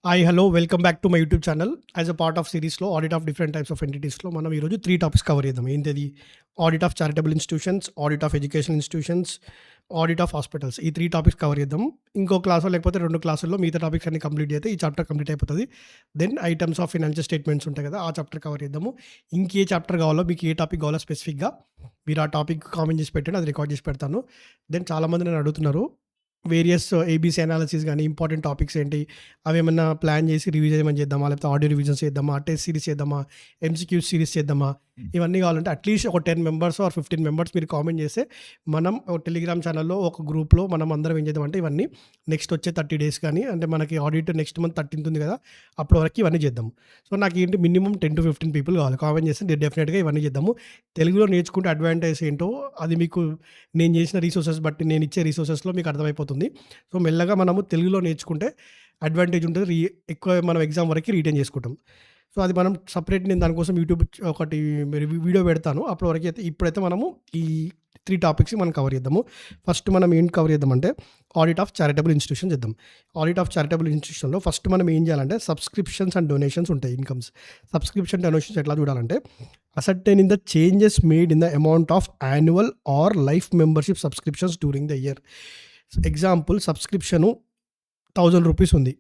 Hi hello welcome back to my YouTube channel. As a part of సిరీస్లో audit of different types of ఎంటిటీస్లో మనం ఈరోజు 3 topics cover చేద్దాం. ఏంటది? Audit of charitable institutions, audit of education institutions, audit of hospitals. ఈ 3 topics cover చేద్దాం. ఇంకో క్లాసో లేకపోతే 2 క్లాసుల్లో మిగతా టాపిక్స్ అన్ని కంప్లీట్ చేస్తే ఈ చాప్టర్ కంప్లీట్ అయిపోతుంది. Then items of financial statements ఉంటాయి కదా, ఆ చాప్టర్ కవర్ చేద్దాము. ఇంకే చాప్టర్ కావాలో, మీకు ఏ టాపిక్ కావాలో స్పెసిఫిక్గా మీరు ఆ టాపిక్ కామెంట్ చేసి పెట్టండి, అది రికార్డ్ చేసి పెడతాను. దెన్ చాలామంది నన్ను అడుగుతున్నారు వేరియస్ ఏబీసీ అనాలిసిస్ గానీ, ఇంపార్టెంట్ టాపిక్స్ ఏంటి, అవేమన్నా ప్లాన్ చేసి రివిజన్ ఏమైనా చేద్దామా, లేకపోతే ఆడియో రివిజన్స్ చేద్దామా, టెస్ట్ సిరీస్ చేద్దామా, ఎంసీక్యూ సిరీస్ చేద్దామా, ఇవన్నీ కావాలంటే అట్లీస్ట్ ఒక 10 మెంబర్స్ ఆర్ 15 మెంబర్స్ మీరు కామెంట్ చేస్తే మనం ఒక టెలిగ్రామ్ ఛానల్లో ఒక గ్రూప్లో మనం అందరం ఏం చేద్దామంటే ఇవన్నీ నెక్స్ట్ వచ్చే 30 డేస్ కానీ, అంటే మనకి ఆడిట్ నెక్స్ట్ మంత్ 13th ఉంది కదా, అప్పటి వరకు ఇవన్నీ చేద్దాం. సో నాకు ఏంటి మినిమం 10 to 15 పీపుల్ కావాలి. కామెంట్ చేస్తే డెఫినెట్గా ఇవన్నీ చేద్దాము. తెలుగులో నేర్చుకుంటే అడ్వాంటేజ్ ఏంటో అది మీకు నేను చేసిన రీసోర్సెస్ బట్టి, నేను ఇచ్చే రీసోర్సెస్లో మీకు అర్థమైపోతుంది. సో మెల్లగా మనము తెలుగులో నేర్చుకుంటే అడ్వాంటేజ్ ఉంటుంది. ఎక్కువ మనం ఎగ్జామ్ వరకు రీటైన్ చేసుకుంటాం. సో అది మనం సపరేట్, నేను దానికోసం యూట్యూబ్ ఒకటి వీడియో పెడతాను. అప్పటి వరకు అయితే ఇప్పుడైతే మనము ఈ 3 టాపిక్స్ మనం కవర్ చేద్దాము. ఫస్ట్ మనం ఏంటి కవర్ చేద్దామంటే ఆడిట్ ఆఫ్ చారిటబుల్ ఇన్స్టిట్యూషన్ చేద్దాం. ఆడిట్ ఆఫ్ చారిటబుల్ ఇన్స్టిట్యూషన్లో ఫస్ట్ మనం ఏం చేయాలంటే సబ్స్క్రిప్షన్స్ అండ్ డొనేషన్స్ ఉంటాయి, ఇన్కమ్స్. సబ్స్క్రిప్షన్ డొనేషన్స్ ఎట్లా చూడాలంటే ascertain in the changes made in the amount of annual are life membership subscriptions during the year. Example, subscription 1000 rupees ఉంది,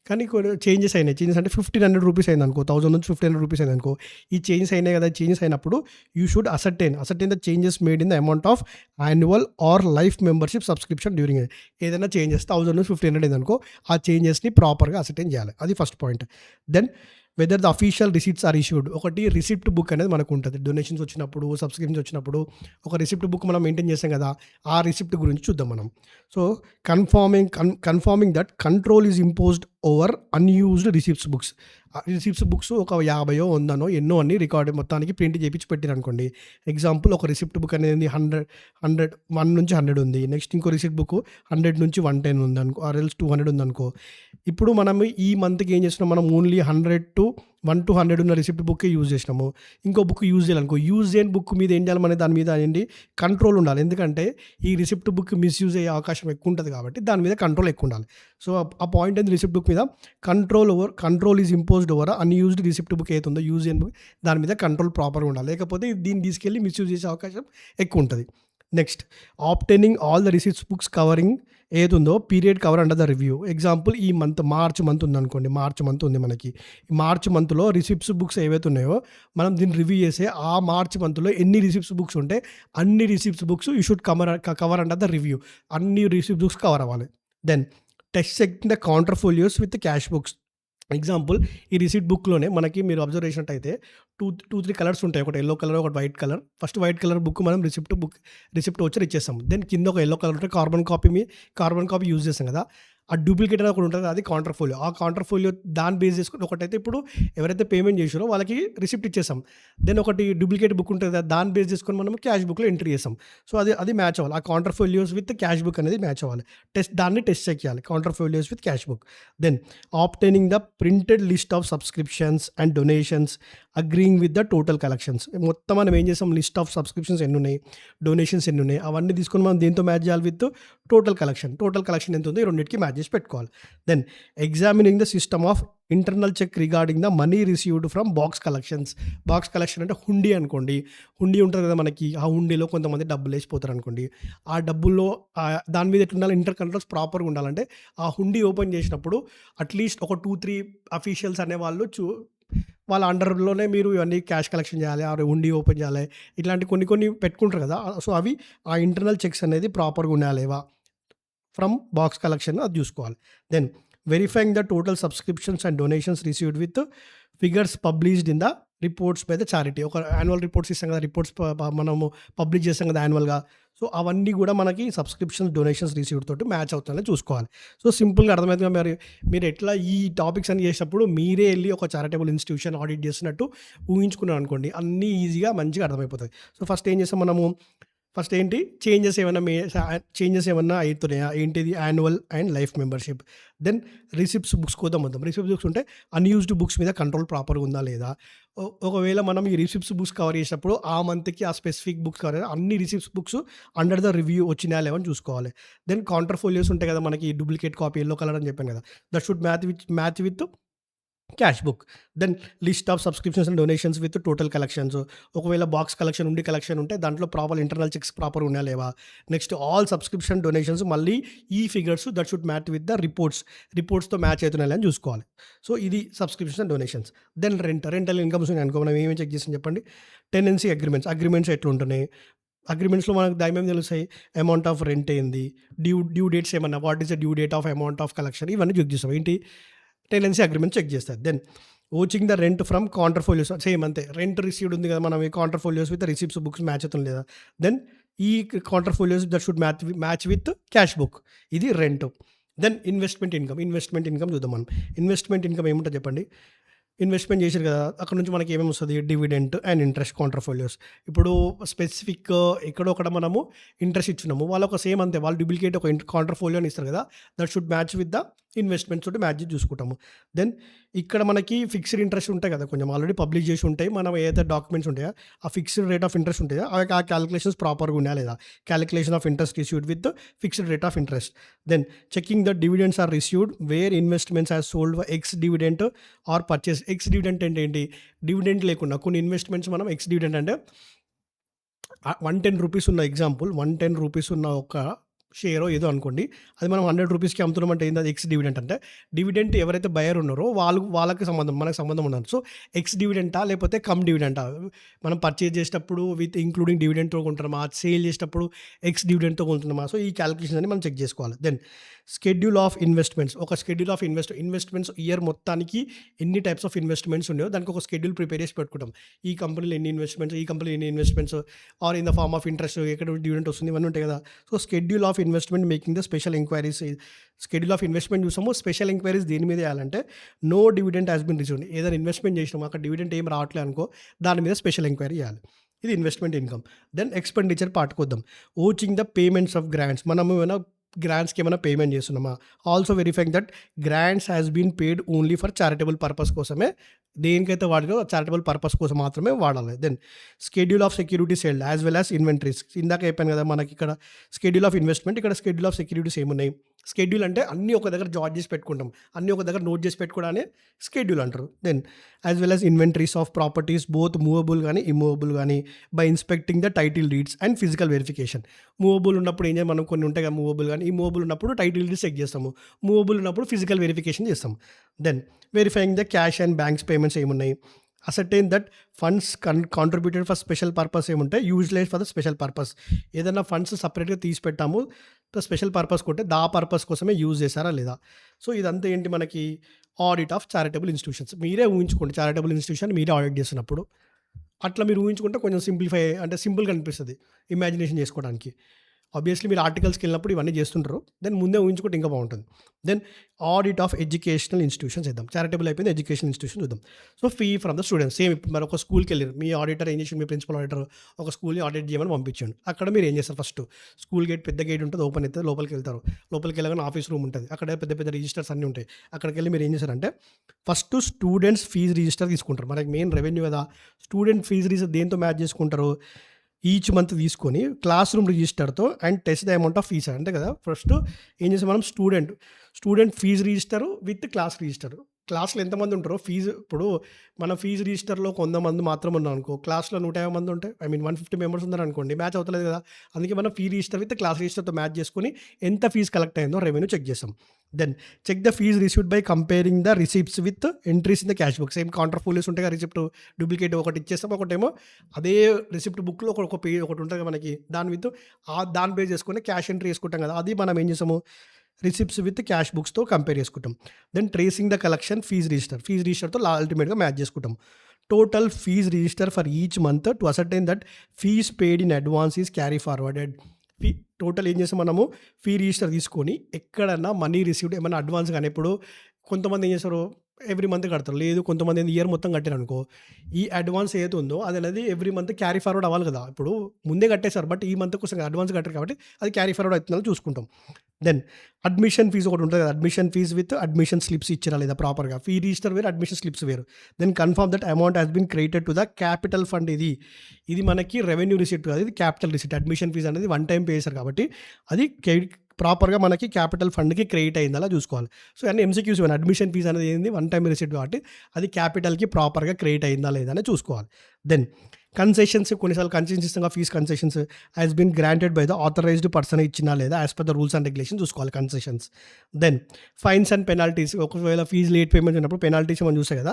కానీ కొన్ని చేంజెస్ అయినాయి. చేంజెస్ అంటే 1500 రూపీస్ అయిందనుకో, 1000 నుంచి 1500 రూపీస్ అయిందనుకో, ఈ చేంజెస్ అయినాయి కదా, చేంజెస్ అయినప్పుడు you should ascertain the changes made in the amount of annual are life membership subscription during year. ఏదైనా చేంజెస్ 1000 నుంచి 1500 అయిందనుకో, ఆ చేంజెస్ని ప్రాపర్గా అసర్టైన్ చేయాలి. అది first point. Then whether the official receipts are issued. ఒకటి రిసిప్ట్ బుక్ అనేది మనకు ఉంటుంది. డొనేషన్స్ వచ్చినప్పుడు, సబ్స్క్రిప్షన్స్ వచ్చినప్పుడు ఒక రిసిప్ట్ బుక్ మనం మెయింటైన్ చేస్తాం కదా, ఆ రిసిప్ట్ గురించి చూద్దాం మనం. So confirming that control is imposed over unused receipts books. Receipts books ఒక 50 100 ఎన్నో అన్ని రికార్డ్ మొత్తానికి ప్రింట్ చేయించి పెట్టారు అనుకోండి. ఎగ్జాంపుల్, ఒక రిసిప్ట్ బుక్ అనేది 100 నుంచి 100 ఉంది. నెక్స్ట్ ఇంకో రిసిప్ట్ బుక్ 100 నుంచి 110 ఉందనుకో, ఆర్ ఎల్స్ 200 ఉందనుకో. ఇప్పుడు మనం ఈ మంత్కి ఏం చేస్తున్నాం, మనం ఓన్లీ 100 to 100 ఉన్న రిసిప్ట్ బుక్కే యూజ్ చేసినాము. ఇంకో బుక్ యూజ్ చేయాలనుకో, యూజ్ చేయని బుక్ మీద ఏం చేయాలి, మన దాని మీద ఏంటి కంట్రోల్ ఉండాలి. ఎందుకంటే ఈ రిసిప్ట్ బుక్ మిస్యూజ్ అయ్యే అవకాశం ఎక్కువ ఉంటుంది కాబట్టి దాని మీద కంట్రోల్ ఎక్కువ ఉండాలి. సో ఆ పాయింట్ ఏంది, రిసిప్ట్ బుక్ మీద control is imposed over unused receipt book ఏతుందో, యూజ్ చేయని బుక్, దాని మీద కంట్రోల్ ప్రాపర్గా ఉండాలి. లేకపోతే దీన్ని తీసుకెళ్ళి మిస్యూజ్ చేసే అవకాశం ఎక్కువ ఉంటుంది. Next, obtaining all the receipts books covering ఏదుందో period cover under the review. Example, ఈ మంత్ మార్చ్ మంత్ ఉందనుకోండి, మార్చ్ మంత్ ఉంది మనకి. ఈ మార్చ్ మంత్లో రిసిప్ట్స్ బుక్స్ ఏవైతే ఉన్నాయో మనం దీన్ని రివ్యూ చేసే ఆ మార్చ్ మంత్లో ఎన్ని రిసిప్ట్స్ బుక్స్ ఉంటే అన్ని receipts books you should cover under the review. అన్ని రిసిప్ట్ బుక్స్ కవర్ అవ్వాలి. Then test check the counter folios with cash books. Example, ఈ రిసిప్ట్ బుక్లోనే మనకి మీరు అబ్జర్వ్ చేసినట్టయితే 3 కలర్స్ ఉంటాయి. ఒకటి ఎల్లో కలర్, ఒకటి white colour. First white colour book మనం రిసిప్ట్ వచ్చి ఇచ్చేస్తాం. దెన్ కింద ఒక ఎల్లో కలర్ ఉంటే కార్బన్ కాపీ యూజ్ చేస్తాం కదా, ఆ డూప్లికేట్ అనేది ఒకటి ఉంటుంది, అది కౌంటర్ ఫోలియో. ఆ కౌంటర్ ఫోలియో దాన్ని బేస్ చేసుకుని ఒకటైతే ఇప్పుడు ఎవరైతే పేమెంట్ చేసారో వాళ్ళకి రిసిప్ట్ ఇచ్చేస్తాం. దెన్ ఒకటి డూప్లికేట్ బుక్ ఉంటుంది కదా, దాన్ని బేస్ చేసుకొని మనం క్యాష్ బుక్లో ఎంట్రీ చేస్తాం. సో అది మ్యాచ్ అవ్వాలి. ఆ counter folios with cash book అనేది మ్యాచ్ అవ్వాలి. దాన్ని టెస్ట్ చెక్ చేయాలి, counter folios with cash book. Then obtaining the printed list of subscriptions and donations agreeing with the total collections. మొత్తం మనం ఏం చేస్తాం, లిస్ట్ ఆఫ్ సబ్స్క్రిప్షన్స్ ఎన్ని ఉన్నాయి, డొనేషన్స్ ఎన్ని ఉన్నాయి, అవన్నీ తీసుకొని మనం దేంతో మ్యాచ్ చేయాలి, విత్ టోటల్ కలెక్షన్ ఎంత ఉందో ఈ రెండింటికి మ్యాచ్ చేసి పెట్టుకోవాలి. Then examining the system of internal check regarding the money received from box collections. Box collection అంటే హుండీ అనుకోండి. హుండీ ఉంటుంది కదా మనకి, ఆ హుండీలో కొంతమంది డబ్బులు వేసిపోతారు అనుకోండి. ఆ డబ్బుల్లో దాని మీద ఎట్లా ఉండాలి, ఇంటర్ కంట్రోల్స్ ప్రాపర్గా ఉండాలంటే ఆ హుండీ ఓపెన్ చేసినప్పుడు అట్లీస్ట్ ఒక 2-3 అఫీషియల్స్ అనేవాళ్ళు వాళ్ళ అండర్లోనే మీరు ఇవన్నీ క్యాష్ కలెక్షన్ చేయాలి, ఆ హుండీ ఓపెన్ చేయాలి, ఇట్లాంటి కొన్ని పెట్టుకుంటారు కదా. సో అవి ఆ ఇంటర్నల్ చెక్స్ అనేది ప్రాపర్గా ఉండాలేవా ఫ్రమ్ బాక్స్ కలెక్షన్, అది చూసుకోవాలి. Then verifying the total subscriptions and donations received with figures published in the reports by the charity. ఒక యాన్యువల్ రిపోర్ట్స్ ఇస్తాం కదా, రిపోర్ట్స్ మనము పబ్లిష్ చేస్తాం కదా యాన్యువల్గా. సో అవన్నీ కూడా మనకి సబ్స్క్రిప్షన్స్, డొనేషన్స్ రిసీవ్డ్ తోటి మ్యాచ్ అవుతుందని చూసుకోవాలి. సో సింపుల్గా అర్థమవుతుందిగా. మీరు ఎట్లా ఈ టాపిక్స్ అన్ని చేసినప్పుడు మీరే వెళ్ళి ఒక చారిటబుల్ ఇన్స్టిట్యూషన్ ఆడిట్ చేస్తున్నట్టు ఊహించుకున్నాను అనుకోండి, అన్నీ ఈజీగా మంచిగా అర్థమైపోతుంది. సో ఫస్ట్ ఏం చేస్తాం మనము, ఫస్ట్ ఏంటి చేంజెస్ ఏమన్నా అయితున్నాయా ఏంటిది annual and life membership. Then receipts books కోద్దాం వద్దాం. రిసిప్ట్స్ బుక్స్ ఉంటే అన్యూజ్డ్ బుక్స్ మీద కంట్రోల్ ప్రాపర్గా ఉందా లేదా. ఒకవేళ మనం ఈ రిసిప్ట్స్ బుక్స్ కవర్ చేసినప్పుడు ఆ మంత్కి ఆ స్పెసిఫిక్ బుక్స్ కవర్ అన్ని receipts books under the review వచ్చినాయా లేవని చూసుకోవాలి. దెన్ కౌంటర్ ఫోలియోస్ ఉంటాయి కదా మనకి డూప్లికేట్ కాపీ ఎల్లో కలర్ అని చెప్పాను కదా, that should match with cash book. Then list of subscriptions and donations with total collections. ఒకవేళ బాక్స్ కలెక్షన్ ఉంటే దాంట్లో ప్రాపర్ ఇంటర్నల్ చెక్స్ ప్రాపర్ ఉన్నాయా లేవా. నెక్స్ట్ ఆల్ సబ్స్క్రిప్షన్ డొనేషన్స్ మళ్ళీ ఈ figures that should match with the రిపోర్ట్స్తో match అవుతున్నాయి అని చూసుకోవాలి. సో ఇది subscription and donations. Then rental incomes అనుకో మనం ఏమేమి చెక్ చేసి చెప్పండి. టెనెన్సీ అగ్రిమెంట్స్ ఎట్లా ఉంటున్నాయి. అగ్రిమెంట్స్లో మనకు ఏమేమి తెలుస్తాయి, అమౌంట్ ఆఫ్ రెంట్ ఏంది, డ్యూ డేట్స్ ఏమన్నా, what is the due date of amount of collection, ఇవన్నీ చెక్ చేస్తాం. ఏంటి టెనెన్సీ అగ్రిమెంట్ చెక్ చేస్తారు. Then vouching the rent from counter folios, same అంతే. రెంట్ రిసీవ్డ్ ఉంది కదా మనం, ఈ counter folios with receipts books match అవుతుంది లేదా. దెన్ ఈ counter folios that should match with cash book. ఇది రెంట్. దెన్ ఇన్వెస్ట్మెంట్ ఇన్కమ్ చూద్దాం మనం. ఇన్వెస్ట్మెంట్ ఇన్కమ్ ఏముంటుంది చెప్పండి. ఇన్వెస్ట్మెంట్ చేశారు కదా, అక్కడ నుంచి మనకి ఏమేమి వస్తుంది, డివిడెంట్ అండ్ ఇంట్రెస్ట్ కౌంటర్ ఫోలియోస్. ఇప్పుడు స్పెసిఫిక్ ఎక్కడో ఒకటి మనము ఇంట్రెస్ట్ ఇచ్చినాము, వాళ్ళు ఒక సేమ్ అంతే, వాళ్ళు డూప్లికేట్ ఒక కౌంటర్ ఫోలియోని ఇస్తారు కదా, that should match with the investments తోటి మ్యాచ్ చేసి చూసుకుంటాము. దెన్ ఇక్కడ మనకి ఫిక్స్డ్ ఇంట్రెస్ట్ ఉంటాయి కదా, కొంచెం ఆల్రెడీ పబ్లిష్ చేసి ఉంటాయి, మనం ఏదైతే డాక్యుమెంట్స్ ఉంటాయో ఆ ఫిక్స్డ్ రేట్ ఆఫ్ ఇంట్రెస్ట్ ఉంటాయో ఆ క్యాలిక్యులేషన్స్ ప్రాపర్గా ఉన్నాయా లేదా. Calculation of interest received with fixed rate of interest. Then checking the dividends are received where investments has sold ex dividend or purchase. Ex dividend అంటే ఏంటి, dividend లేకుండా కొన్ని investments మనం ఎక్స్ డివిడెంట్ అంటే 110 రూపీస్ ఉన్న ఎగ్జాంపుల్, 110 రూపీస్ ఉన్న ఒక షేరో ఏదో అనుకోండి, అది మనం 100 రూపీస్కి అమ్ముతున్నామంటే ఏంది, అది ఎక్స్ డివిడెంట్. అంటే డివిడెంట్ ఎవరైతే బయర్ ఉన్నారో వాళ్ళకి మనకు సంబంధం ఉండదు. సో ఎక్స్ డివిడెంటా లేకపోతే కమ్ డివిడెంటా, మనం పర్చేజ్ చేసేటప్పుడు విత్ ఇంక్లూడింగ్ డివిడెంట్తో కొంటున్నామా, సేల్ చేసేటప్పుడు ఎక్స్ డివిడెంట్తో కొంటున్నామా. సో ఈ క్యాలిక్యులేషన్ అని మనం చెక్ చేసుకోవాలి. దెన్ షెడ్యూల్ ఆఫ్ ఇన్వెస్ట్మెంట్స్, ఒక షెడ్యూల్ ఆఫ్ ఇన్వెస్ట్మెంట్స్ ఇయర్ మొత్తానికి ఎన్ని టైప్స్ ఆఫ్ ఇన్వెస్ట్మెంట్స్ ఉన్నాయో దానికి ఒక షెడ్యూల్ ప్రిపేర్ చేసి పెట్టుకుంటాం. ఈ కంపెనీలో ఎన్ని investments are in the form of interest, ఎక్కడ డివిడెంట్ వస్తుంది, ఇవన్నీ ఉంటాయి కదా. So schedule of investment making the special enquiries. Schedule of investment చూసాము, స్పెషల్ ఎంక్వైరీస్ దేని మీద చేయాలంటే no dividend has been received. ఏదైనా ఇన్వెస్ట్మెంట్ చేసినాము అక్కడ డివిడెంట్ ఏం రావట్లేదు అనుకో, దాని మీద స్పెషల్ ఎంక్వైరీ చేయాలి. ఇది ఇన్వెస్ట్మెంట్ ఇన్కమ్. దెన్ ఎక్స్పెండిచర్ పార్ట్కొద్దాం. Vouching the payments of grants, మనము ఏమైనా గ్రాంట్స్కి ఏమైనా పేమెంట్ చేస్తున్నామా. Also verifying that grants has been paid only for charitable purpose కోసమే, దేనికైతే వాడిలో చారిటబుల్ పర్పస్ కోసం మాత్రమే వాడాలి. Then schedule of securities held as well as inventories. ఇందాక అయిపోయింది కదా మనకి ఇక్కడ షెడ్యూల్ ఆఫ్ ఇన్వెస్ట్మెంట్, ఇక్కడ షెడ్యూల్ ఆఫ్ సెక్యూరిటీస్ ఏమున్నాయి. షెడ్యూల్ అంటే అన్నీ ఒక దగ్గర జాట్ చేసి పెట్టుకుంటాం, అన్నీ ఒక దగ్గర నోట్ చేసి పెట్టుకోవడాన్ని షెడ్యూల్ అంటారు. Then as well as inventories of properties both movable కానీ ఇమూవబుల్ కానీ by inspecting the title deeds and physical verification. Movable ఉన్నప్పుడు ఏం చేయాలి, మనం కొన్ని ఉంటాయి కదా మూవబుల్ కానీ, ఈ మూవబుల్ ఉన్నప్పుడు టైటిల్ డీడ్స్ చెక్ చేస్తాము, మూవబుల్ ఉన్నప్పుడు ఫిజికల్ వెరిఫికేషన్ చేస్తాం. Then verifying the cash and banks payments ఏమున్నాయి. Ascertain that funds contributed for special purpose ఏముంటాయి, utilised for the special purpose. ఏదైనా ఫండ్స్ సపరేట్గా తీసి పెట్టాము స్పెషల్ పర్పస్ కొంటే దా పర్పస్ కోసమే యూజ్ చేశారా లేదా. సో ఇదంతా ఏంటి మనకి ఆడిట్ ఆఫ్ చారిటబుల్ ఇన్స్టిట్యూషన్స్. మీరే ఊహించుకోండి, చారిటబుల్ ఇన్స్టిట్యూషన్ మీరే ఆడిట్ చేస్తున్నప్పుడు అట్లా మీరు ఊహించుకుంటే కొంచెం సింపుల్గా అనిపిస్తుంది ఇమాజినేషన్ చేసుకోవడానికి. ఆబ్వియస్లీ మీరు ఆర్టికల్స్కి వెళ్ళినప్పుడు ఇవన్నీ చేస్తుంటారు, దెన్ ముందే ఊహించుకుంటే ఇంకా బాగుంటుంది. Then audit of educational institutions ఇద్దాం. చారిటబుల్ అయిపోయింది, ఎడ్యుకేషనల్ ఇన్స్టిట్యూషన్ చూద్దాం. So fee from the students. Same ఇప్పుడు మరి ఒక స్కూల్కి వెళ్ళారు, మీ ఆడిటర్ ఏం చేసి, మీ ప్రిన్సిపల్ ఆడిటర్ ఒక స్కూల్ని ఆడిట్ చేయమని పంపించండి. అక్కడ మీరు ఏం చేస్తారు, ఫస్ట్ స్కూల్ గేట్ పెద్ద గేట్ ఉంటుంది, ఓపెన్ అవుతుంది, లోపలికి వెళ్తారు. లోపలికి వెళ్ళగానే ఆఫీస్ రూమ్ ఉంటుంది, అక్కడ పెద్ద పెద్ద రిజిస్టర్స్ అన్నీ ఉంటాయి. అక్కడికి వెళ్ళి మీరు ఏం చేస్తారంటే ఫస్ట్ స్టూడెంట్స్ ఫీజు రిజిస్టర్ తీసుకుంటారు. మనకి మెయిన్ రెవెన్యూ కదా, స్టూడెంట్ ఫీజు రిజిస్టర్ దేంతో మ్యాచ్ చేసుకుంటారు, ఈచ్ మంత్ తీసుకొని క్లాస్ రూమ్ రిజిస్టర్తో and test the amount of fees అంతే కదా. ఫస్ట్ ఏం చేస్తాం మనం, student fee register with class register. క్లాస్లో ఎంతమంది ఉంటారో ఫీజు, ఇప్పుడు మన ఫీజు రిజిస్టర్లో 100 మంది మాత్రం ఉన్నాం అనుకో, క్లాస్లో 150 మంది ఉంటాయి, 150 మెంబర్స్ ఉన్నారు అనుకోండి, మ్యాచ్ అవుతలేదు కదా. అందుకే మనం ఫీ రిజిస్టర్ విత్ క్లాస్ రిజిస్టర్తో మ్యాచ్ చేసుకొని ఎంత ఫీజు కలెక్ట్ అయిందో రెవెన్యూ చెక్ చేస్తాం. Then check the fees received by comparing the receipts with entries in the cash book. Same counter folios ఉంటాయి కదా, రిసిప్ట్ డూప్లికేట్ ఒకటి ఇచ్చేస్తాం, ఒకటేమో అదే రిసిప్ట్ బుక్లో ఒక పేజ్ ఒకటి ఉంటుంది మనకి, దాని బేస్ చేసుకుని క్యాష్ ఎంట్రీ చేసుకుంటాం కదా, అది మనం ఏం చేసాము రిసిప్ట్స్ విత్ క్యాష్ బుక్స్తో కంపేర్ చేసుకుంటాం. Then tracing the collection fees రిజిస్టర్తో అల్టిమేట్గా మ్యాచ్ చేసుకుంటాం. Total fees register for each month to ascertain that fees paid in advance is carry forwarded. టోటల్ ఏం చేస్తాం మనము, ఫీ రిజిస్టర్ తీసుకొని ఎక్కడన్నా మనీ రిసీవ్డ్ ఏమైనా అడ్వాన్స్ కానీ, ఇప్పుడు కొంతమంది ఏం చేస్తారు ఎవ్రీ మంత్ కడతారు. లేదు కొంతమంది ఇయర్ మొత్తం కట్టారనుకో, ఈ అడ్వాన్స్ ఏదైతే ఉందో అదనేది ఎవ్రీ మంత్ క్యారీ ఫార్వర్డ్ అవ్వాలి కదా! ఇప్పుడు ముందే కట్టేసారు. బట్ ఈ మంత్ కోసం అడ్వాన్స్ కట్టారు కాబట్టి అది క్యారీ ఫార్వర్డ్ అవుతుందని చూసుకుంటాం. దెన్ అడ్మిషన్ ఫీజ్ ఒకటి ఉంటది కదా! Admission fees with admission slips ఇచ్చిరా లేదా ప్రాపర్‌గా. ఫీ రిజిస్టర్ వేరు, అడ్మిషన్ స్లిప్స్ వేరు. Then confirm that amount has been credited to the capital fund ఇది. ఇది మనకి రెవెన్యూ రిసిప్ట్ కాదు. ఇది క్యాపిటల్ రిసిప్ట్. అడ్మిషన్ ఫీజ్ అనేది వన్ టైమ్ పే చేశారు కాబట్టి అది ప్రాపర్‌గా మనకి క్యాపిటల్ ఫండ్‌కి క్రెడిట్ అయింది అలా చూసుకోవాలి. సో అన్నీ ఎంసీక్యూస్ ఇవన్నీ. అడ్మిషన్ ఫీజ్ అనేది ఏంది వన్ టైమ్ రిసిప్ట్ కాబట్టి అది క్యాపిటల్‌కి ప్రాపర్‌గా క్రెడిట్ అయిందా లేదా అని చూసుకోవాలి. దెన్ కన్సెషన్స్ కొన్నిసార్లు కన్సెషన్స్ ఇస్తాం. Fees concessions has been granted by the authorised person ఇచ్చినా లేదా as per the rules and regulation చూసుకోవాలి concessions. Then fines and penalties. ఒకవేళ ఫీజ్ లేట్ పేమెంట్ ఉన్నప్పుడు పెనాల్టీస్ మనం చూసాం కదా,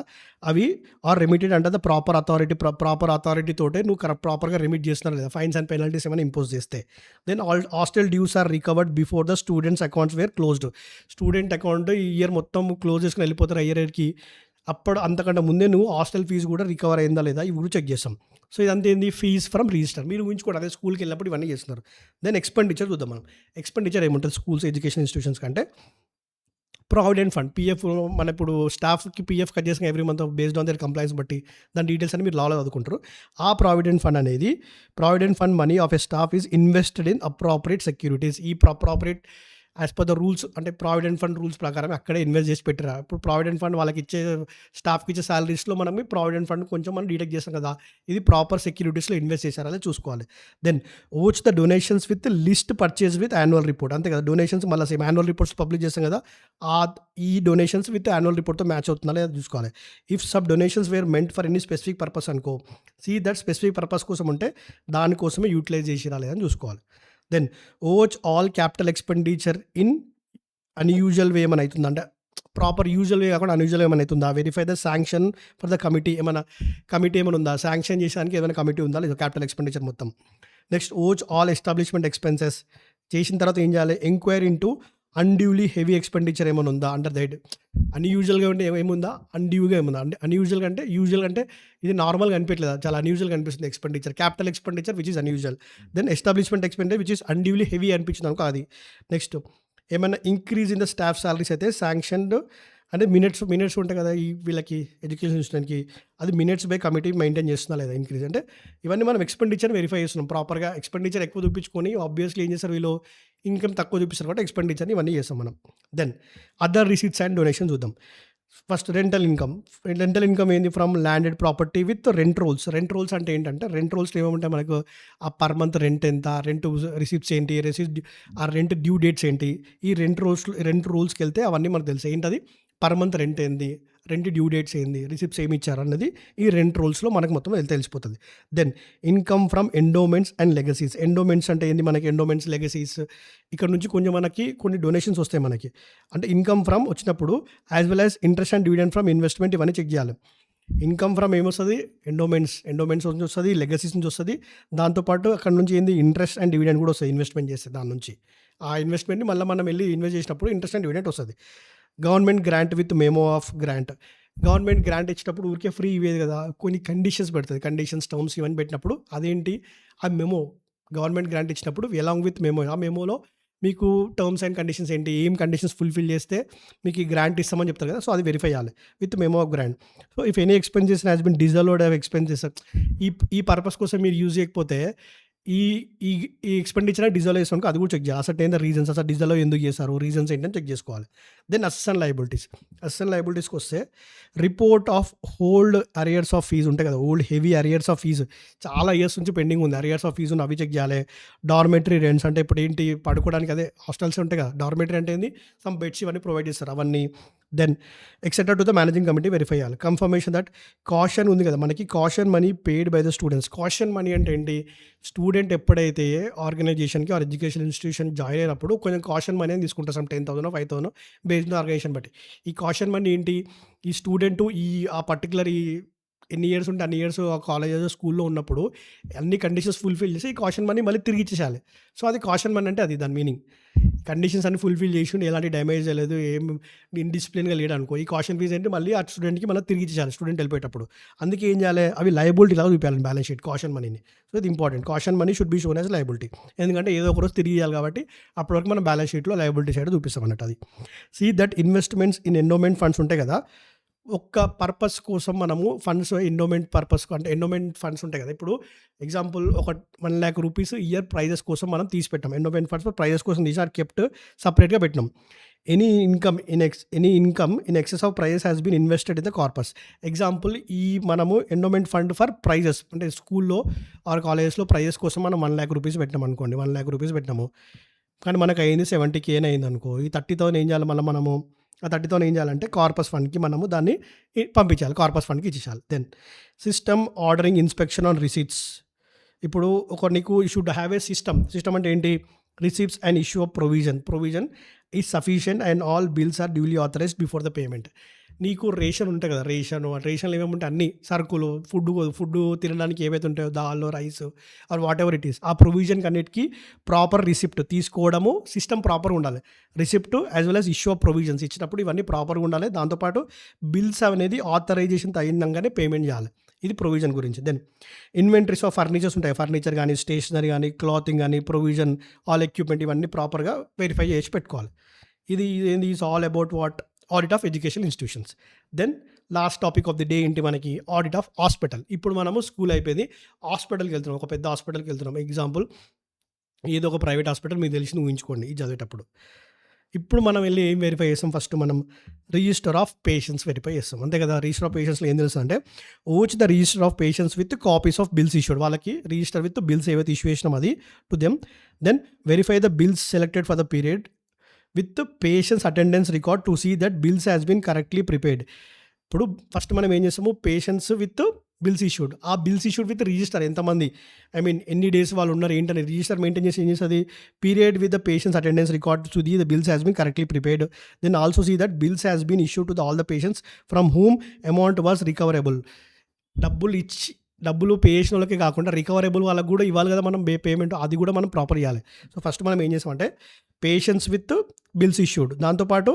అవి are remitted under the proper authority తోటే నువ్వు ప్రాపర్గా రెమిట్ చేస్తున్నారు లేదా ఫైన్స్ అండ్ పెనాల్టీస్ ఏమైనా ఇంపోజ్ చేస్తే. Then hostel dues are recovered before the students accounts wear closed. Student account ఈ ఇయర్ మొత్తం క్లోజ్ చేసుకుని వెళ్ళిపోతారు ఇయర్కి. అప్పుడు అంతకంటే ముందే నువ్వు హాస్టల్ ఫీజు కూడా రికవర్ అయిందా లేదా ఇవి కూడా చెక్ చేస్తాం. సో ఇదంతా ఏంది ఫీజ్ ఫ్రమ్ రిజిస్టర్. మీరు ఊహించుకోండి అదే స్కూల్కి వెళ్ళినప్పుడు ఇవన్నీ చేస్తున్నారు. దెన్ ఎక్స్పెండిచర్ చూద్దాం మనం. ఎక్స్పెండిచర్ ఏముంటుంది స్కూల్స్ ఎడ్యుకేషన్ ఇన్స్టిట్యూషన్స్ కంటే ప్రావిడెంట్ ఫండ్. పీఎఫ్ మన ఇప్పుడు స్టాఫ్కి పీఎఫ్ కట్ చేసిన every month based on their compliance బట్టి దాని డీటెయిల్స్ అని మీరు లాలో చదువుకుంటారు. ఆ ప్రావిడెంట్ ఫండ్ అనేది provident fund money of a staff is invested in appropriate securities. ఈ appropriate as per the rules అంటే ప్రావిడెంట్ ఫండ్ రూల్స్ ప్రకారం అక్కడే ఇన్వెస్ట్ చేసి పెట్టారు. ఇప్పుడు ప్రావిడెంట్ ఫండ్ వాళ్ళకి ఇచ్చే స్టాఫ్కి ఇచ్చే సాలరీస్లో మనం ప్రావిడెంట్ ఫండ్ కొంచెం మనం డిడక్ట్ చేస్తాం కదా, ఇది ప్రాపర్ సెక్యూరిటీస్లో ఇన్వెస్ట్ చేశారా అనేది చూసుకోవాలి. Then vouch the donations with list purchase with annual report. అంతే కదా, డొనేషన్స్ మళ్ళీ సేమ్ యాన్యువల్ రిపోర్ట్స్ పబ్లిష్ చేస్తాం కదా, ఈ డొనేషన్స్ విత్ యాన్యువల్ రిపోర్ట్తో మ్యాచ్ అవుతుందా లేదా చూసుకోవాలి. If sub donations were meant for any specific purpose అనుకో, సీ దట్ స్పెసిఫిక్ పర్పస్ కోసం ఉంటే దానికోసమే యూటిలైజ్ చేసిరా లేదని చూసుకోవాలి. Then vouch all capital expenditure in unusual way ఏమైనా అవుతుందా అంటే ప్రాపర్ యూజువల్ వే కాకుండా అన్యూజువల్ ఏమైనా అవుతుందా. Verify the sanction for the committee. ఏమైనా కమిటీ ఏమైనా ఉందా, శాంక్షన్ చేసానికి ఏమైనా కమిటీ ఉందా లేదా క్యాపిటల్ ఎక్స్పెండిచర్ మొత్తం. Next vouch all establishment expenses. చేసిన తర్వాత ఏం చేయాలి, enquiry into unduly heavy expenditure ఏమైనా ఉందా అండర్ దట్. అన్యూజువల్గా ఉంటే ఏముందా, అన్డ్యూగా ఏముందా. అంటే అన్యూజువల్గా అంటే యూజువల్గా అంటే ఇది నార్మల్గా అనిపించలేదా, చాలా అన్యూజువల్గా అనిపిస్తుంది expenditure. Capital expenditure which is unusual. Then establishment expenditure which is unduly heavy అనిపించింది అనుకో అది. నెక్స్ట్ ఏమైనా increase in the staff salaries అయితే శాంక్షన్డ్ అంటే మినిట్స్ ఉంటాయి కదా ఈ వీళ్ళకి ఎడ్యుకేషన్ ఇన్స్టిట్యూట్కి, అది మినిట్స్ బై కమిటీ మెయింటైన్ చేస్తున్నా లేదా ఇంక్రీజ్. అంటే ఇవన్నీ మనం ఎక్స్పెండిచర్ వెరిఫై చేస్తున్నాం ప్రాపర్గా. ఎక్స్పెండిచర్ ఎక్కువ చూపించుకొని ఆబ్వియస్లీ ఏం చేస్తారు వీళ్ళు, ఇన్కమ్ తక్కువ చూపిస్తారు కాబట్టి ఎక్స్పెండిచర్ని ఇవన్నీ చేస్తాం మనం. Then other receipts and donation చూద్దాం. First rental income. Rental income ఏంది, from landed property with rent rolls. Rent rolls అంటే ఏంటంటే రెంట్ రోల్స్లో ఏమంటే మనకు ఆ పర్ మంత్ రెంట్ ఎంత, రెంట్ రిసిప్ట్స్ ఏంటి, ఆ రెంట్ డ్యూ డేట్స్ ఏంటి, ఈ రెంట్ రూల్స్కి వెళ్తే అవన్నీ మనకు తెలుసు. ఏంటది పర్ మంత్ రెంట్ ఏంది, రెంట్ డ్యూ డేట్స్ ఏంది, రిసిప్ట్స్ ఏమి ఇచ్చారు అన్నది ఈ రెంట్ రోల్స్లో మనకు మొత్తం తెలిసిపోతుంది. Then income from endowments and legacies. Endowments అంటే ఏంది, మనకి ఎండోమెంట్స్ లెగసీస్ ఇక్కడ నుంచి కొంచెం మనకి కొన్ని డొనేషన్స్ వస్తాయి మనకి. అంటే ఇన్కమ్ ఫ్రమ్ వచ్చినప్పుడు as well as interest and dividend from investment ఇవన్నీ చెక్ చేయాలి. ఇన్కమ్ ఫ్రమ్ ఏమొస్తుంది, ఎండోమెంట్స్ నుంచి వస్తుంది, లెగసీస్ నుంచి వస్తుంది. దాంతోపాటు అక్కడ నుంచి ఏంది ఇంట్రెస్ట్ అండ్ డివిడెండ్ కూడా వస్తుంది ఇన్వెస్ట్మెంట్ చేస్తే దాని నుంచి. ఆ ఇన్వెస్ట్మెంట్ని మళ్ళీ మనం వెళ్ళి ఇన్వెస్ట్ చేసినప్పుడు ఇంట్రెస్ట్ అండ్ డివిడెంట్ వస్తుంది. Government grant with memo of grant. Government grant ఇచ్చినప్పుడు ఊరికే ఫ్రీ ఇవేది కదా, కొన్ని కండిషన్స్ పెడుతుంది. కండిషన్స్, టర్మ్స్ ఇవన్నీ పెట్టినప్పుడు అదేంటి ఆ మెమో. గవర్నమెంట్ గ్రాంట్ ఇచ్చినప్పుడు అలాంగ్ విత్ మెమో, ఆ మెమోలో మీకు టర్మ్స్ అండ్ కండిషన్స్ ఏంటి, ఏం కండిషన్స్ ఫుల్ఫిల్ చేస్తే మీకు ఈ గ్రాంట్ ఇస్తామని చెప్తారు కదా, సో అది వెరిఫై చేయాలి with memo of grant. So if any expenses has been dissolved of expenses, ఈ పర్పస్ కోసం మీరు యూజ్ చేయకపోతే ఈ ఈ ఈ ఎక్స్పెండిచర్ డిజల్వ్ చేసాక అది కూడా చెక్ చేయాలి. అసలు ఏంటి రీజన్స్, అసలు డిజల్వ్ ఎందుకు చేశారు, రీజన్స్ ఏంటని చెక్ చేసుకోవాలి. దెన్ అసెట్స్ అండ్ లయబిలిటీస్కి వస్తే report of old arrears of fees ఉంటాయి కదా, old heavy arrears of fees చాలా ఇయర్స్ నుంచి పెండింగ్ ఉంది, అరియర్స్ ఆఫ్ ఫీజు అవి చెక్ చేయాలి. డార్మెటరీ రెంట్స్ అంటే ఇప్పుడు ఏంటి పడుకోవడానికి అదే హాస్టల్స్ ఉంటాయి కదా, డార్మెటరీ అంటే ఏంది, సమ్ బెడ్స్ ఇవన్నీ ప్రొవైడ్ చేస్తారు అవన్నీ. Then etcetera to the managing committee verify చేయాలి. కన్ఫర్మేషన్ దట్ కాషన్ ఉంది కదా మనకి, caution money paid by the students. Caution money అంటే ఏంటి, స్టూడెంట్ ఎప్పుడైతే ఆర్గనైజేషన్కి ఆర్ ఎడ్యుకేషన్ ఇన్స్టిట్యూషన్ జాయిన్ అయినప్పుడు కొంచెం కాషన్ మనీ అని తీసుకుంటారు, సమ్ 10,000 5,000 బేస్డ్ ఆన్ ఆర్గనైజేషన్ బట్టి. ఈ కాషన్ మనీ ఏంటి, ఈ స్టూడెంట్ ఆ పర్టికులర్ ఎన్ని ఇయర్స్ ఉంటే అన్ని ఇయర్స్ కాలేజెస్ స్కూల్లో ఉన్నప్పుడు అన్ని కండిషన్స్ ఫుల్ఫిల్ చేసి ఈ కాషన్ మనీ మళ్ళీ తిరిగి ఇచ్చేసాలి. సో అది కాషన్ మనీ అంటే అది దాని మీనింగ్. కండిషన్స్ అన్ని ఫుల్ఫిల్ చేసి ఎలాంటి డ్యామేజ్ చేయలేదు, ఏం ఇన్డిసిప్లిన్గా లేడు అనుకో, ఈ కాషన్ ఫీజ్ అంటే మళ్ళీ ఆ స్టూడెంట్కి మళ్ళీ తిరిగి ఇచ్చేయాలి స్టూడెంట్ వెళ్ళిపోయేటప్పుడు. అందుకే ఏం చేయాలి, అవి లయబిలిటీ లాగా చూపించాలి బ్యాలెన్స్ షీట్ కాషన్ మనీని. సో ఇది important, caution money should be shown as liability. ఎందుకంటే ఏదో ఒక రోజు తిరిగి ఇవ్వాలి కాబట్టి అప్పటివరకు మనం బ్యాలెన్స్ షీట్లో లయబిలిటీ సైడ్ చూపిస్తాం అన్నట్టు. అది see that investments in endowment funds ఉంటాయి కదా, ఒక్క పర్పస్ కోసం మనము ఫండ్స్ ఎండోమెంట్ పర్పస్ అంటే ఎండోమెంట్ ఫండ్స్ ఉంటాయి కదా! ఇప్పుడు ఎగ్జాంపుల్ ఒక 1,00,000 రూపీస్ ఇయర్ ప్రైజెస్ కోసం మనం తీసి పెట్టాం. ఎండోమెంట్ ఫండ్స్ ప్రైజెస్ కోసం తీసి ఆర్ కెప్ట్ సెపరేట్‌గా పెట్టినాం. Any income in excess of prizes has been invested in the corpus. Example మనము ఎండోమెంట్ ఫండ్ ఫర్ ప్రైజెస్ అంటే స్కూల్‌లో ఆర్ కాలేజెస్‌లో ప్రైజెస్ కోసం మనం 1,00,000 రూపీస్ పెట్టామనుకోండి. 1,00,000 రూపీస్ పెట్టినాము. కానీ మనకయింది 70,000 అయిందనుకో. ఈ 30,000 ఏం చేయాలి మళ్ళా మనము? ఆ 30,000 ఏం చేయాలంటే కార్పస్ ఫండ్‌కి మనము దాన్ని పంపించాలి. కార్పస్ ఫండ్‌కి ఇచ్చేసేయాలి. Then system ordering inspection on receipts. ఇప్పుడు నీకు you should have a system. System అంటే ఏంటి? Receipts and issue of provision is sufficient and all bills are duly authorised before the payment. నీకు రేషన్ ఉంటాయి కదా! రేషన్‌లో ఏమేమి ఉంటాయి? అన్నీ సరుకులు, ఫుడ్డు తినడానికి ఏవైతే ఉంటాయో dal, rice or what ever it is. ఆ ప్రొవిజన్‌కి అన్నిటికి ప్రాపర్ రిసిప్ట్ తీసుకోవడము, సిస్టమ్ ప్రాపర్‌గా ఉండాలి. Receipt as well as issue of provisions ఇచ్చినప్పుడు ఇవన్నీ ప్రాపర్‌గా ఉండాలి. దాంతోపాటు బిల్స్ అనేది ఆథరైజేషన్ అయినంగానే పేమెంట్ చేయాలి. ఇది ప్రొవిజన్ గురించి. దెన్ ఇన్వెంటరీస్ ఆఫ్ ఫర్నిచర్స్ ఉంటాయి. ఫర్నిచర్ గానీ, స్టేషనరీ గానీ, క్లాతింగ్ గానీ, ప్రొవిజన్, ఆల్ ఎక్విప్‌మెంట్ ఇవన్నీ ప్రాపర్‌గా వెరిఫై చేసి పెట్టుకోవాలి. ఇది ఏంది? Is all about what? Audit of education institutions. Then last topic of the day ఏంటి మనకి? Audit of hospital. ఇప్పుడు మనము స్కూల్ అయిపోయింది. హాస్పిటల్‌కి వెళ్తున్నాం. ఒక పెద్ద హాస్పిటల్‌కి వెళ్తున్నాం. ఎగ్జాంపుల్ ఏదో ఒక ప్రైవేట్ హాస్పిటల్ మీకు తెలిసింది ఊహించుకోండి ఇది చదివేటప్పుడు. ఇప్పుడు మనం వెళ్లి ఏం వెరిఫై చేస్తాం? ఫస్ట్ మనం రిజిస్టర్ ఆఫ్ పేషెంట్స్ వెరిఫై చేస్తాం. అంతే కదా! రిజిస్టర్ ఆఫ్ పేషెంట్స్‌లో ఏం తెలుస్తదంటే the register of patients with copies of bills issued. వాళ్ళకి రిజిస్టర్ విత్ బిల్స్ ఏవైతే ఇష్యూ చేసినామో అది to them. Then verify the bills selected for the period with patients attendance record to see that bills has been correctly prepared. ఇప్పుడు first మనం ఏం చేస్తాము? Patients with bills issued. ఆ bills issued with register ఎంతమంది? ఎన్ని days వాళ్ళు ఉన్నారు ఏంటని రిజిస్టర్ మెయింటైన్ చేసి ఏం చేస్తది? Period with the patients attendance record to see the bills has been correctly prepared. Then also see that bills has been issued to all the patients from whom amount was recoverable. డబ్బులు pay చేసిన వాళ్ళకే కాకుండా recoverable వాళ్ళకి కూడా ఇవ్వాలి కదా! మనం payment అది కూడా మనం ప్రాపర్ ఇయ్యాలి. సో ఫస్ట్ మనం ఏం చేసామంటే పేషెంట్స్ విత్ బిల్స్ ఇష్యూడ్. దాంతోపాటు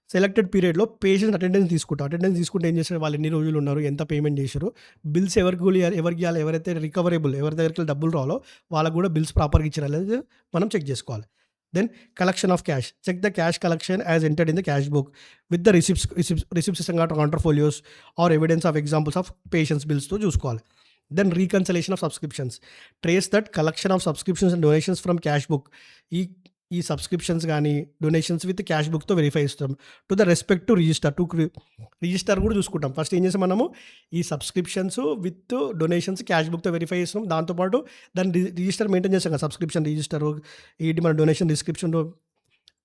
సెలెక్టెడ్ పీరియడ్‌లో పేషెంట్స్ అటెండెన్స్ తీసుకుంటాం. అటెండెన్స్ తీసుకుంటే ఏం చేస్తారు? వాళ్ళు ఎన్ని రోజులు ఉన్నారు? ఎంత పేమెంట్ చేశారు? బిల్స్ ఎవరికియ్యాలి? ఎవరైతే రికవరబుల్ ఎవరి దగ్గరికి డబ్బులు రావాలో వాళ్ళకి కూడా బిల్స్ ప్రాపర్‌గా ఇచ్చారా లేదా మనం చెక్ చేసుకోవాలి. Then collection of cash. Check the cash collection as entered in the cash book with the receipts ఇస్తాం కాబట్టి counter folios are evidence of examples of patients బిల్స్‌తో చూసుకోవాలి. Then reconciliation of subscriptions. Trace that collection of subscriptions and donations from cash book. ఈ subscriptions గానీ, donations with cash బుక్‌తో verify చేస్తాం. To the respect to register కూడా చూసుకుంటాం. First ఏం చేసాం మనము? ఈ సబ్స్క్రిప్షన్స్ విత్ డొనేషన్స్ క్యాష్ బుక్‌తో వెరిఫై చేస్తున్నాం. దాంతోపాటు దాన్ని రిజిస్టర్ మెయింటైన్ చేస్తాం కదా! సబ్స్క్రిప్షన్ రిజిస్టరు, మన డొనేషన్ డిస్క్రిప్షన్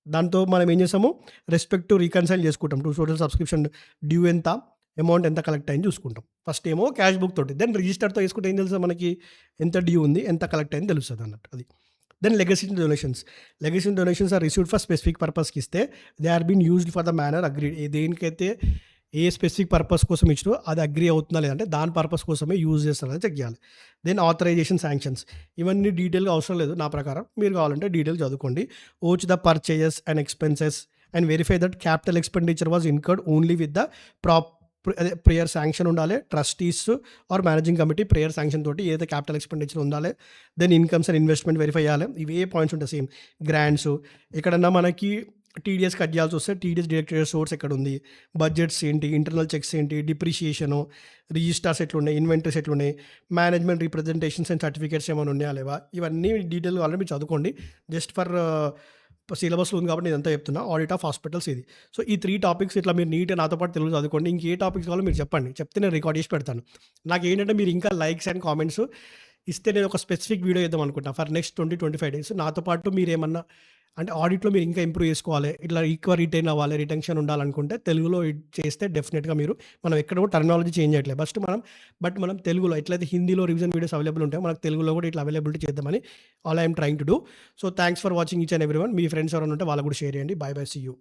దాంతో మనం ఏం చేసాము? రెస్పెక్ట్ టు రీకన్సైల్ చేసుకుంటాం. టోటల్ సబ్స్క్రిప్షన్ డ్యూ ఎంత? అమౌంట్ ఎంత కలెక్ట్ అయింది చూసుకుంటాం. ఫస్ట్ ఏమో క్యాష్ బుక్ తోటి. దెన్ రిజిస్టర్‌తో చేసుకుంటే ఏం తెలుస్తది మనకి? ఎంత డ్యూ ఉంది? ఎంత కలెక్ట్ అయింది తెలుస్తది అన్నట్టు అది. Then legacy donations are received for specific పర్పస్‌కి ఇస్తే they are been used for the manner agreed. దేనికైతే ఏ స్పెసిఫిక్ పర్పస్ కోసం ఇచ్చిరో అది అగ్రీ అవుతుందా లేదంటే దాని పర్పస్ కోసమే యూజ్ చేస్తారని చెక్ చేయాలి. Then authorisation sanctions. ఇవన్నీ డీటెయిల్‌గా అవసరం లేదు నా ప్రకారం. మీరు కావాలంటే డీటెయిల్ చదువుకోండి. Vouch the purchases and expenses and verify that capital expenditure was incurred only with the prior sanction ఉండాలి. Trustees or managing committee prior sanction తోటి ఏదైతే క్యాపిటల్ ఎక్స్‌పెండిచర్ ఉండాలి. Then incomes and investment verify చేయాలి. ఇవే points ఉంటాయి same. Grants ఎక్కడన్నా మనకి TDS cut చేయాల్సి వస్తే టీడీఎస్ డైరెక్టెడ్ సోర్స్ ఎక్కడుంది? బడ్జెట్స్ ఏంటి? ఇంటర్నల్ చెక్స్ ఏంటి? డిప్రిషియేషను, రిజిస్టర్స్ ఎట్లున్నాయి? ఇన్వెంటరీస్ ఎట్లున్నాయి? మేనేజ్మెంట్ రిప్రజెంటేషన్స్ అండ్ సర్టిఫికేట్స్ ఏమైనా ఉన్నాయా లేవా? ఇవన్నీ డీటెయిల్‌గా కావాలంటే మీరు చదువుకోండి. జస్ట్ ఫర్ సిలబస్‌లో ఉంది కాబట్టి నేనంతా చెప్తున్నా. ఆడిట్ ఆఫ్ హాస్పిటల్స్ ఇది. సో ఈ 3 టాపిక్స్ ఇట్లా మీరు నీట్‌గా నాతో పాటు తెలుగు చదువుకోండి. ఇంకే టాపిక్స్ కావాలో మీరు చెప్పండి. చెప్తే నేను రికార్డ్ చేసి పెడతాను. నాకేంటంటే మీరు ఇంకా లైక్స్ అండ్ కామెంట్స్ ఇస్తే నేను ఒక స్పెసిఫిక్ వీడియో చేద్దాం అనుకుంటున్నా ఫర్ నెక్స్ట్ 25 డేస్. నాతో పాటు మీరేమన్నా అంటే ఆడిట్‌లో మీరు ఇంకా ఇంప్రూవ్ చేసుకోవాలి. ఇట్లా ఎక్కువ రిటైన్ అవ్వాలి, రిటెన్షన్ ఉండాలనుకుంటే తెలుగులో చేస్తే డెఫినిట్‌గా మనం ఎక్కడ కూడా టర్మినాలజీ చేంజ్ చేయట్లేదు. మనం తెలుగులో ఎట్లయితే హిందీలో రివిజన్ వీడియోస్ అవైలబుల్ ఉంటాయో మనకు తెలుగులో కూడా ఇట్లా అవైలబిలిటీ చేద్దామని all I am trying to do. So thanks for watching each and everyone. మీ ఫ్రెండ్స్ ఎవరైనా ఉంటే వాళ్ళకి కూడా షేర్ చేయండి. Bye bye. See you.